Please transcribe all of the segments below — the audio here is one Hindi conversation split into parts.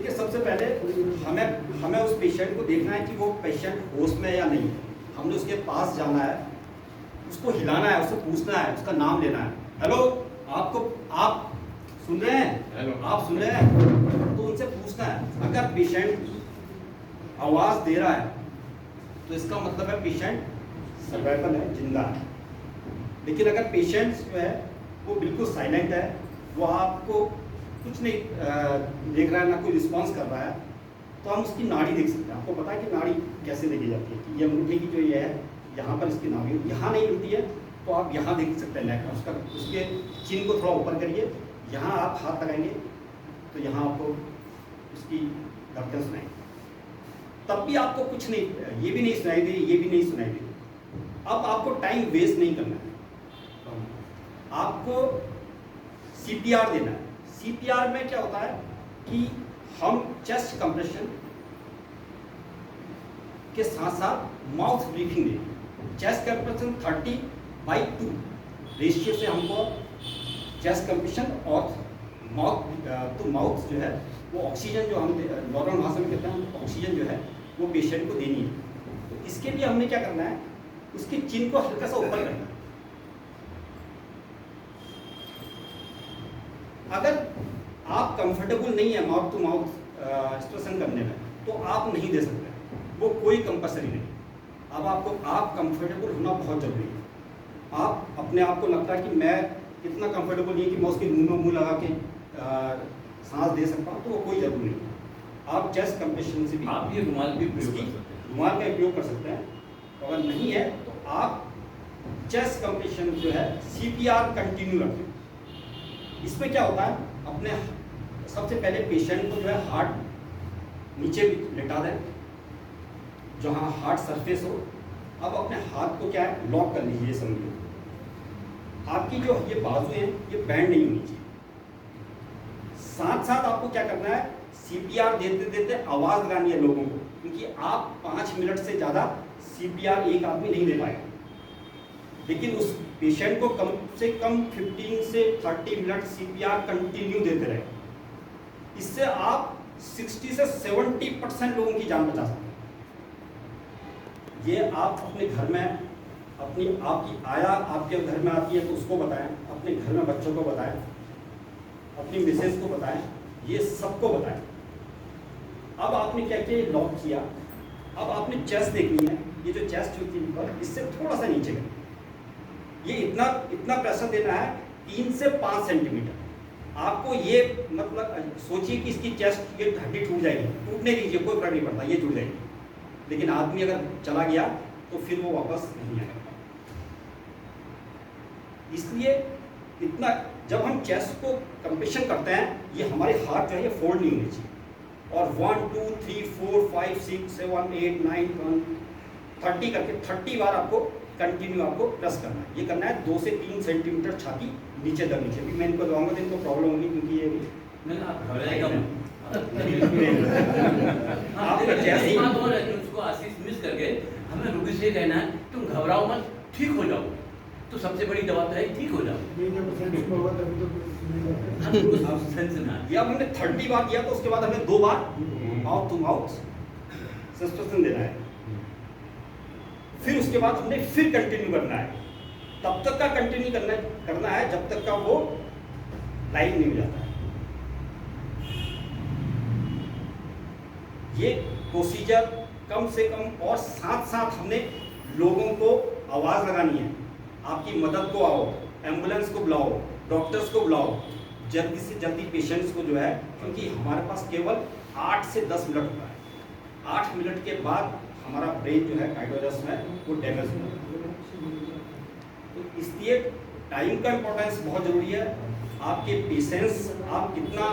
देखिए सबसे पहले हमें उस पेशेंट को देखना है कि वो पेशेंट होश में है या नहीं। हमने उसके पास जाना है, उसको हिलाना है, उससे पूछना है, उसका नाम लेना है। हेलो, आप सुन रहे हैं? हेलो, आप सुन रहे हैं? तो उनसे पूछना है। अगर पेशेंट आवाज़ दे रहा है तो इसका मतलब है पेशेंट सर्वाइवल है, जिंदा है। लेकिन अगर पेशेंट जो है वो बिल्कुल साइलेंट है, वो आपको कुछ नहीं देख रहा है, ना कोई रिस्पॉन्स कर रहा है, तो हम उसकी नाड़ी देख सकते हैं। आपको पता है कि नाड़ी कैसे देखी जाती है कि ये अंगूठे की जो ये है, यहाँ पर इसकी नाड़ी यहाँ नहीं मिलती है, तो आप यहाँ देख सकते हैं नेक, उसके चिन को थोड़ा ऊपर करिए, यहाँ आप हाथ लगाएंगे तो यहाँ आपको उसकी धड़कन सुनाएगी। तब भी आपको कुछ नहीं, ये भी नहीं सुनाई दे, ये भी नहीं सुनाई दे। अब आपको टाइम वेस्ट नहीं करना है, आपको CPR देना है। CPR में क्या होता है कि हम चेस्ट कंप्रेशन के साथ साथ माउथ ब्रीथिंग देंगे। चेस्ट कंप्रेशन 30/2 रेशियो से हमको चेस्ट कंप्रेशन और माउथ टू माउथ जो है वो ऑक्सीजन जो हम नॉर्मल भाषा में कहते हैं ऑक्सीजन जो है वो पेशेंट को देनी है। तो इसके लिए हमने क्या करना है, उसकी चिन को हल्का सा ऊपर करना है। अगर आप कंफर्टेबल नहीं है माउथ टू माउथ एक्सप्रेशन करने में तो आप नहीं दे सकते, वो कोई कंपल्सरी नहीं। अब आप कंफर्टेबल होना बहुत जरूरी है। आप अपने आप को लगता है कि मैं इतना कंफर्टेबल नहीं कि मैं उसके मुंह में मुंह लगा के सांस दे सकता हूँ, तो वो कोई जरूरी नहीं। आप चेस्ट कंप्रेशन से भी आप ये रुमाल भी प्रयोग कर सकते हैं। रुमाल का उपयोग कर सकते हैं। अगर नहीं है तो आप चेस्ट कंप्रेशन जो है CPR कंटिन्यू रखें। इसमें क्या होता है, अपने सबसे पहले पेशेंट को जो है हार्ट नीचे लेटा दें, जहाँ हार्ट सरफेस हो। अब अपने हाथ को क्या है लॉक कर लीजिए। समझिए आपकी जो ये बाजू है ये बैंड नहीं होनी चाहिए। साथ साथ आपको क्या करना है, CPR देते देते आवाज़ लगानी है लोगों को, क्योंकि आप 5 मिनट से ज़्यादा CPR एक आदमी नहीं दे पाएगा। लेकिन उस पेशेंट को कम से कम 15 से 30 मिनट CPR कंटिन्यू देते रहे। इससे आप 60 से 70% लोगों की जान बचा सकते हैं। ये आप अपने घर में आपकी आया आपके घर में आती है तो उसको बताएं, अपने घर में बच्चों को बताएं, अपनी मिसेज को बताएं, ये सबको बताएं। अब आपने क्या किया, लॉक किया। अब आपने चेस्ट देखनी है, ये जो चेस्ट होती है ऊपर, इससे थोड़ा सा नीचे करें। ये इतना प्रेशर देना है 3 से 5 सेंटीमीटर। आपको ये मतलब सोचिए कि इसकी चेस्ट ये हड्डी टूट जाएगी, टूटने दीजिए, कोई फर्क नहीं पड़ता, ये टूट जाएगी। लेकिन आदमी अगर चला गया तो फिर वो वापस नहीं आएगा। इसलिए इतना जब हम चेस्ट को कंप्रेशन करते हैं, ये हमारे हाथ जो है ये फोल्ड नहीं होनी चाहिए। और 1 2 3 4 5 6 7 8 9 10 30 करके 30 बार आपको कंटिन्यू आपको प्रेस करना है। ये करना है 2 से 3 सेंटीमीटर छाती नीचे तक नीचे। भी मैं इनको लगाऊंगा तो इनको प्रॉब्लम होगी, क्योंकि ये नहीं आप घबराएगा आपका चेस्ट एक बात और है कि उसको आशीष मिस करके हमें रुबी से कहना है तुम घबराओ मत, ठीक हो जाओ। तो सबसे बड़ी दवा तो है ठीक हो जाओ। ये अब हमने 30 बार किया, तो उसके बाद हमें 2 बार माउथ टू माउथ सस्पेंशन देना है। फिर उसके बाद हमने फिर कंटिन्यू करना है। तब तक का कंटिन्यू करना है जब तक का वो लाइव नहीं हो जाता है। ये प्रोसीजर कम से कम, और साथ साथ हमने लोगों को आवाज़ लगानी है, आपकी मदद को आओ, एम्बुलेंस को बुलाओ, डॉक्टर्स को बुलाओ, जल्दी से जल्दी पेशेंट्स को जो है, क्योंकि हमारे पास केवल 8 से 10 मिनट होता है। 8 मिनट के बाद हमारा ब्रेन जो है कार्डियोजस में वो डैमेज हो जाता है। तो इसलिए टाइम का इम्पोर्टेंस बहुत ज़रूरी है। आपके पेशेंस, आप कितना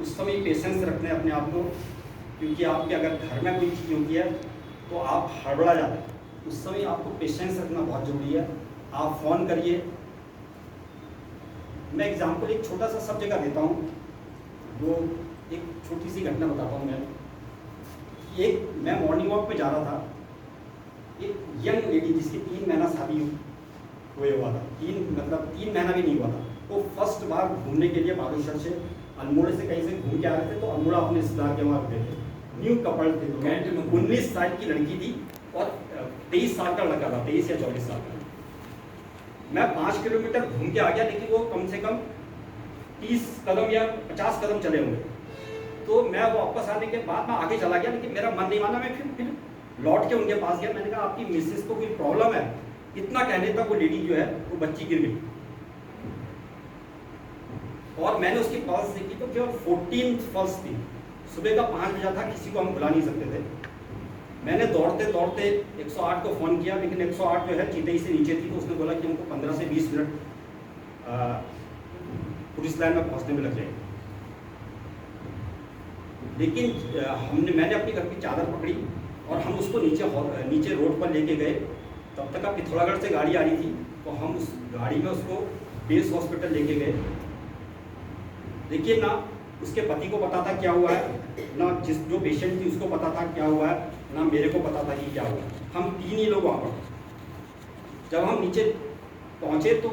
उस समय पेशेंस रखते हैं अपने आप को, क्योंकि आपके अगर घर में कोई चीज़ होती है तो आप हड़बड़ा जाते हैं। उस समय आपको पेशेंस रखना बहुत ज़रूरी है। आप फ़ोन करिए। मैं एग्जांपल एक छोटा सा सब जगह देता हूँ, वो एक छोटी सी घटना बताता हूँ। मैं मॉर्निंग वॉक पे जा रहा था, एक यंग लेडी जिसकी 3 महीना शादी हुआ था, 3 महीना भी नहीं हुआ था, वो फर्स्ट बार घूमने के लिए बालूशहर से अल्मोड़े से कहीं से घूम के आ रहे थे, तो अल्मोड़ा अपने रिश्तेदार के वहाँ रुके थे। न्यू कपल थे, कैंट में 19 साल की लड़की थी और 23 साल का लड़का था, 23 या 24 साल का। मैं 5 किलोमीटर घूम के आ गया, लेकिन वो कम से कम 30 कदम या 50 कदम चले होंगे। तो मैं वापस आने के बाद मैं आगे चला गया, लेकिन मेरा मन नहीं माना। मैं फिर लौट के उनके पास गया। मैंने कहा आपकी मिसेस को कोई प्रॉब्लम है? इतना कहने तक वो लेडी जो है वो बच्ची गिर गई, और मैंने उसकी पल्स देखी तो केवल 14 पल्स थी। सुबह का 5 बजा था, किसी को हम बुला नहीं सकते थे। मैंने दौड़ते दौड़ते 108 को फ़ोन किया, लेकिन 108 जो है चितई से नीचे थी, तो उसने बोला कि हमको 15 से 20 मिनट पुलिस लाइन में पहुंचने में लग जाएंगे। लेकिन मैंने अपनी घर की चादर पकड़ी और हम उसको नीचे रोड पर लेके गए। तब तक पिथौरागढ़ से गाड़ी आ रही थी, तो हम उस गाड़ी में उसको बेस हॉस्पिटल लेके गए। देखिए ना, उसके पति को पता था क्या हुआ है, ना जो पेशेंट थी उसको पता था क्या हुआ है, ना मेरे को पता था कि क्या हुआ। हम 3 ही लोग वहाँ पर। जब हम नीचे पहुँचे तो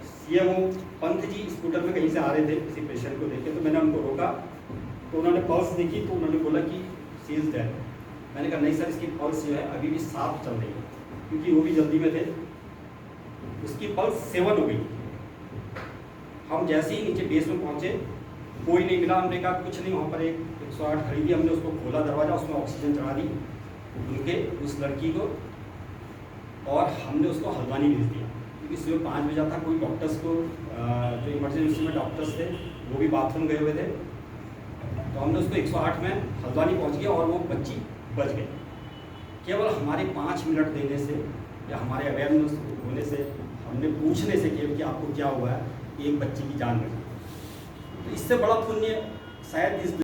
सीएमओ पंत जी स्कूटर में कहीं से आ रहे थे किसी पेशेंट को देखे, तो मैंने उनको रोका। तो उन्होंने पल्स देखी, तो उन्होंने बोला कि सी इज डेड। मैंने कहा नहीं सर, इसकी पल्स जो है अभी भी 7 चल रही है, क्योंकि वो भी जल्दी में थे। उसकी पल्स 7 हो गई। हम जैसे ही नीचे बेस में पहुंचे, कोई नहीं मिला। हमने कहा कुछ नहीं, वहाँ पर एक 108 खड़ी थी। हमने उसको खोला दरवाज़ा, उसमें ऑक्सीजन चढ़ा दी उनके उस लड़की को, और हमने उसको हल्द्वानी भेज दिया, क्योंकि सुबह 5 बजा था। कोई डॉक्टर्स को जो इमरजेंसी में डॉक्टर्स थे वो भी बाथरूम गए हुए थे, तो हमने उसको 108 में हल्द्वानी पहुँच गया और वो बच्ची बच गई। केवल हमारे 5 मिनट देने से या हमारे अवेयरनेस होने से, हमने पूछने से केवल कि आपको क्या हुआ है, एक बच्ची की जान बची। तो इससे बड़ा पुण्य शायद इस